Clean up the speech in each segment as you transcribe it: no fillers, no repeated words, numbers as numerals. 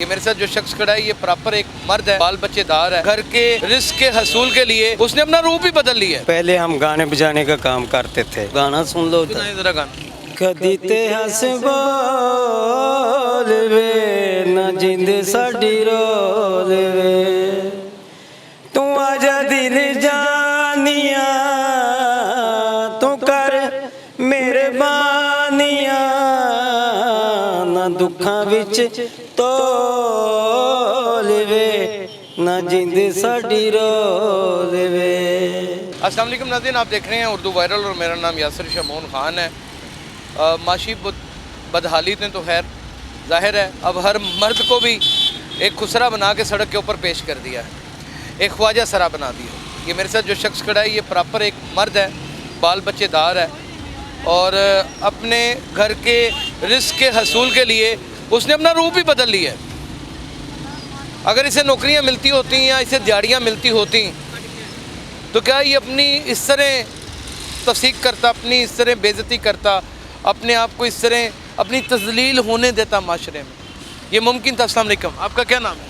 ये मेरे साथ जो शख्स खड़ा है ये प्रॉपर एक मर्द है, बाल बच्चेदार है, घर के रिस्क के हसूल के लिए उसने अपना रूप ही बदल लिया है। पहले हम गाने बजाने का काम करते थे। गाना सुन लो सुनाइए जरा गाना। कदी ते हस बोल वे न जिंद साडी रोल वे तू आजा दिल जानिया तू कर मेहरबानिया न दुखा विच तोल वे न जिंद साडी रोल वे। अस्सलाम वालेकुम नाज़रीन, आप देख रहे हैं उर्दू वायरल और मेरा नाम यासिर शमून खान है। माशी बदहाली ने तो खैर जाहिर है अब हर मर्द को भी एक खुसरा बना के सड़क के ऊपर पेश कर दिया है, एक ख्वाजा सरा बना दिया। ये मेरे साथ जो शख्स खड़ा है ये प्रॉपर एक मर्द है, बाल बच्चेदार है और अपने घर के रिस्क के हसूल के लिए उसने अपना रूप ही बदल लिया है। अगर इसे नौकरियां मिलती होती या इसे दिहाड़ियां मिलती होती तो क्या ये अपनी इस तरह तफसीक करता, अपनी इस तरह बेइज्जती करता, अपने आप को इस तरह अपनी तजलील होने देता माशरे में? ये मुमकिन था। अस्सलाम वालेकुम, आपका क्या नाम है?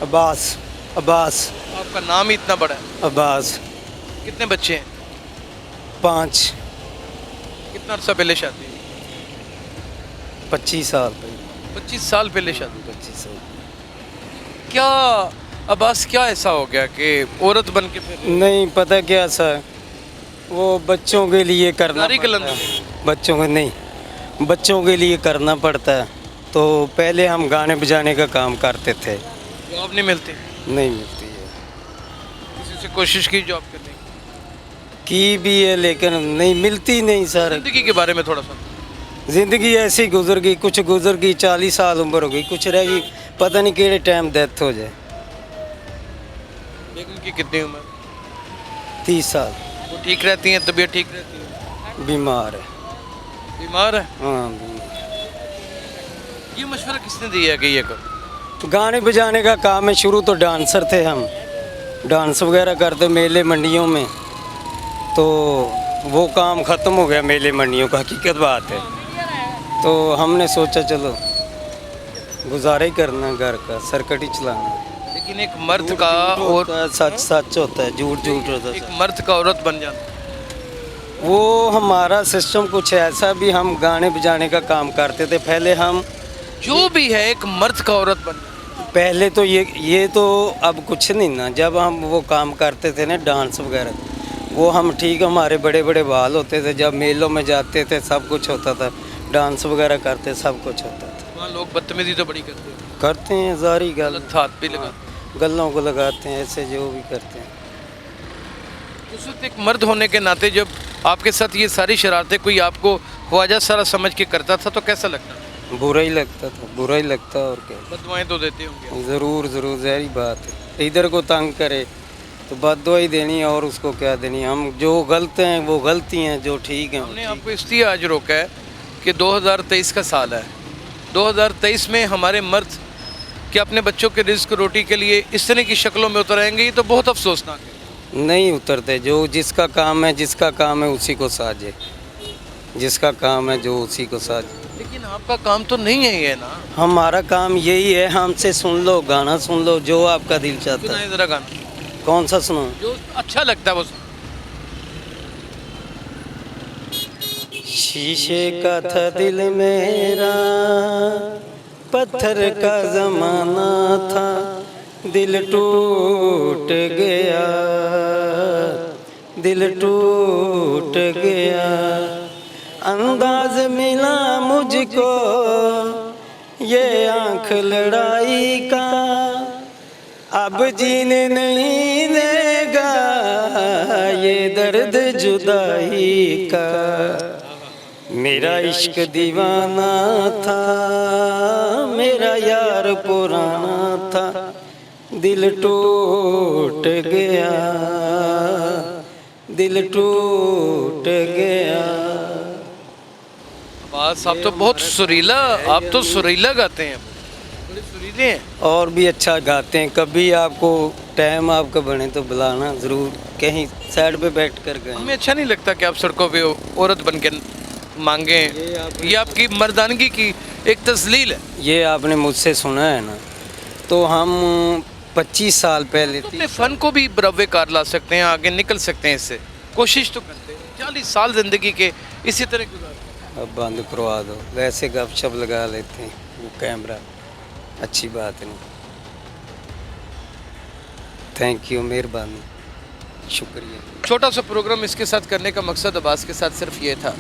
अब्बास। अब्बास। आपका नाम ही इतना बड़ा है। अब्बास। कितने बच्चे हैं? 5। कितना अर्सा पहले शादी? 25 साल। 25 साल पहले शादी। 25 साल। क्या अब्बास, क्या ऐसा हो गया कि औरत बन के फिर नहीं पता क्या सर, वो बच्चों के लिए करना सारी पड़ता कलंदर है। बच्चों के नहीं, बच्चों के लिए करना पड़ता है। तो पहले हम गाने बजाने का काम करते थे। जॉब नहीं मिलती? नहीं मिलती है। किसी से कोशिश की जॉब करने की भी है लेकिन नहीं मिलती नहीं सर। ज़िंदगी के बारे में थोड़ा सा? ज़िंदगी ऐसी गुजर गई, कुछ गुजर गई 40 साल उम्र हो गई, कुछ रह गई पता नहीं केड़े टाइम डेथ हो जाए। बेगम की कितनी उम्र? 30 साल। वो ठीक रहती हैं? तबीयत ठीक रहती है? बीमार है। बीमार है? हाँ बीमार। ये मशवरा किसने दिया कि ये करो? गाने बजाने का काम है। शुरू तो डांसर थे हम, डांस वगैरह करते मेले मंडियों में। तो वो काम ख़त्म हो गया मेले मंडियों का, हकीकत बात है। तो हमने सोचा चलो गुजारा ही करना घर का, सर्कट ही चलाना। लेकिन एक मर्द का और सच सच होता है, झूठ झूठ होता है। एक मर्द का औरत बन जाता है। वो हमारा सिस्टम कुछ ऐसा भी, हम गाने बजाने का काम करते थे पहले। हम जो भी है एक मर्द का औरत बन जाता है। पहले तो ये तो अब कुछ नहीं ना। जब हम वो काम करते थे ना डांस वगैरह, वो हम ठीक, हमारे बड़े बड़े बाल होते थे, जब मेलों में जाते थे सब कुछ होता था, डांस वगैरह करते सब कुछ होता था। वहाँ लोग बदतमीजी तो बड़ी करते हैं जारी गल, गलत हाथ भी लगा। गलों को लगाते हैं, ऐसे जो भी करते हैं। उस वक्त एक मर्द होने के नाते जब आपके साथ ये सारी शरारतें कोई आपको ख्वाजा सारा समझ के करता था तो कैसा लगता था? बुरा ही लगता था, बुरा ही लगता। और क्या, बददुआएं तो देते होंगे। ज़रूर ज़रूर, ज़ाहिर बात है। इधर को तंग करे तो बददुआ ही देनी है, और उसको क्या देनी। हम जो गलत हैं वो गलती हैं, जो ठीक हैं हमने आपको इसलिए आज रोका है कि 2023 का साल है। 2023 में हमारे मर्द कि अपने बच्चों के रिस्क रोटी के लिए इस तरह की शक्लों में उतर आएंगे, ये तो बहुत अफसोसनाक है। नहीं उतरते। जो जिसका काम है, जिसका काम है उसी को साजे, जिसका काम है जो उसी को साजे। लेकिन आपका काम तो नहीं है ये ना। हमारा काम यही है, हमसे सुन लो, गाना सुन लो जो आपका दिल चाहता है। सुनाइए जरा गाना, कौन सा सुनो? जो अच्छा लगता है वो सुनो। शीशे का था दिल मेरा, पत्थर का जमाना था, दिल टूट गया, दिल टूट गया। अंदाज मिला मुझको ये आँख लड़ाई का, अब जीने नहीं देगा ये दर्द जुदाई का। मेरा इश्क दीवाना था, मेरा यार पुराना था, दिल टूट गया, दिल टूट गया। बस आप तो बहुत सुरीला, आप तो सुरीला गाते हैं, बड़े सुरीले हैं। और भी अच्छा गाते हैं। कभी आपको टाइम आपका बने तो बुलाना ज़रूर, कहीं साइड पे बैठ कर गए। हमें अच्छा नहीं लगता कि आप सड़कों पे औरत बन के मांगे। ये आपकी मर्दानगी की एक तस्लील है। ये आपने मुझसे सुना है ना, तो हम 25 साल पहले तो अपने फन को भी बरवे कार ला सकते हैं, आगे निकल सकते हैं इससे, कोशिश तो करते हैं। 40 साल जिंदगी के इसी तरह गुजारते अब बंद करवा दो, वैसे गपशप लगा लेते हैं, वो कैमरा अच्छी बात नहीं। थैंक यू, मेहरबानी, शुक्रिया। छोटा सा प्रोग्राम इसके साथ करने का मकसद अब्बास के साथ सिर्फ ये था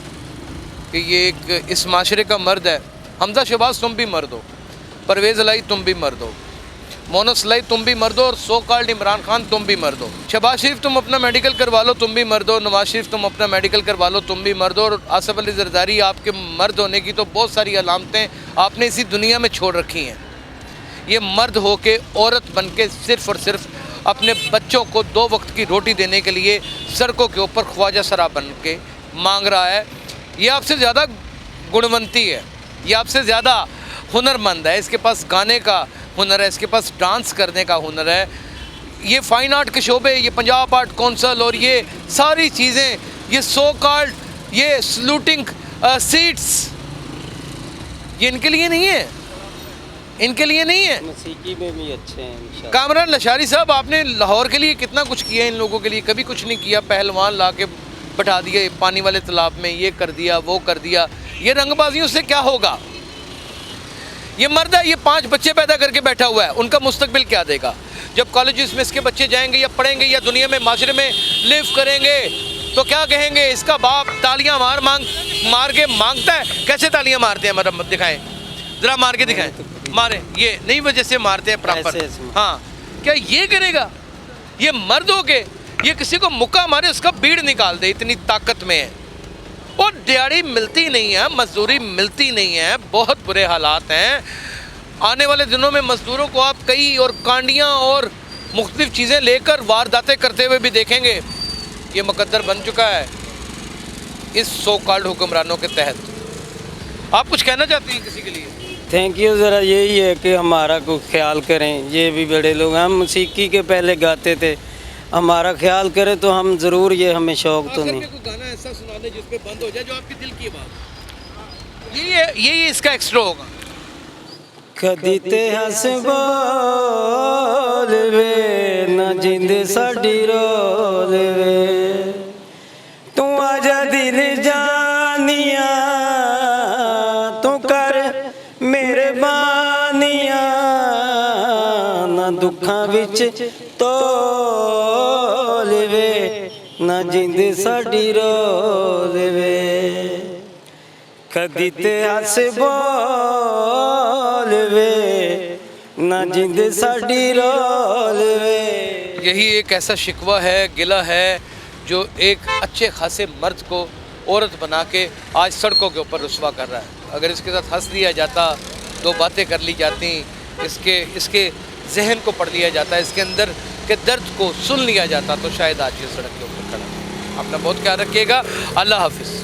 कि ये एक इस माशरे का मर्द है। हमजा शहबाज तुम भी मर्द हो, परवेज़ इलाही तुम भी मर्द हो, मोनस इलाही तुम भी मर्द हो, और सो कॉल्ड इमरान खान तुम भी मर्द हो। शहबाज शरीफ तुम अपना मेडिकल करवा लो, तुम भी मर्द हो। नवाज शरीफ तुम अपना मेडिकल करवा लो, तुम भी मर्द हो। और आसिफ अली जरदारी, आपके मर्द होने की तो बहुत सारी अलामतें आपने इसी दुनिया में छोड़ रखी हैं। ये मर्द हो के औरत बन के सिर्फ़ और सिर्फ अपने बच्चों को 2 वक्त की रोटी देने के लिए सड़कों के ऊपर ख्वाजा सरा बन के मांग रहा है। ये आपसे ज़्यादा गुणवंती है, ये आपसे ज़्यादा हुनरमंद है, इसके पास गाने का हुनर है, इसके पास डांस करने का हुनर है। ये फ़ाइन आर्ट के शोबे, ये पंजाब आर्ट कौंसल और ये सारी चीज़ें, ये सो कॉल्ड ये सलूटिंग सीट्स, ये इनके लिए नहीं है, इनके लिए नहीं है। मसीकी में भी अच्छे हैं इंशाल्लाह। कामरान लशारी साहब, आपने लाहौर के लिए कितना कुछ किया, इन लोगों के लिए कभी कुछ नहीं किया। पहलवान ला के बैठा दिए पानी वाले तालाब में, ये कर दिया वो कर दिया। ये रंगबाजियों से क्या होगा? ये मर्द है, ये 5 बच्चे पैदा करके बैठा हुआ है, उनका मुस्तकबिल क्या देगा? जब कॉलेजेस में इसके बच्चे जाएंगे या पढ़ेंगे या दुनिया में माशरे में लिव करेंगे तो क्या कहेंगे? इसका बाप तालियां मार के मांगता है। कैसे तालियां मारते हैं, मतलब दिखाएं ज़रा, मार के दिखाएं। मारे, ये नई वजह से मारते हैं प्रॉपर। हाँ, क्या ये करेगा? ये मर्द हो के ये किसी को मुक्का मारे, उसका बीड़ निकाल दे, इतनी ताकत में है। और दिहाड़ी मिलती नहीं है, मजदूरी मिलती नहीं है, बहुत बुरे हालात हैं। आने वाले दिनों में मजदूरों को आप कई और कांडियाँ और मुख्तलिफ चीज़ें लेकर वारदातें करते हुए भी देखेंगे। ये मुकद्दर बन चुका है इस सो कॉल्ड हुक्मरानों के तहत। आप कुछ कहना चाहते हैं किसी के लिए? Thank you. ज़रा यही है कि हमारा को ख्याल करें, ये भी बड़े लोग, हम मौसीकी के पहले गाते थे, हमारा ख्याल करें तो हम ज़रूर, ये हमें शौक़ तो नहीं। कोई गाना ऐसा सुना दे जिस पे बंद हो जाए, जो आपके दिल की बात। यही इसका एक्स्ट्रा होगा। कदी ते हस बोल वे ना जिंद साडी रोल वे, तू आजा दिल जानिया, तू कर मेहरबानिया, ना दुखां विच तोल वे, ना जिंद साडी रोल वे। कदी ते हस बोल वे ना जिंद साडी रोल वे। यही एक ऐसा शिकवा है, गिला है, जो एक अच्छे खासे मर्द को औरत बना के आज सड़कों के ऊपर रुस्वा कर रहा है। अगर इसके साथ हंस लिया जाता, 2 बातें कर ली जाती, इसके जहन को पढ़ लिया जाता, इसके अंदर के दर्द को सुन लिया जाता, तो शायद आज ये सड़क के ऊपर खड़ा है। अपना बहुत ख्याल रखिएगा। अल्लाह हाफिज़।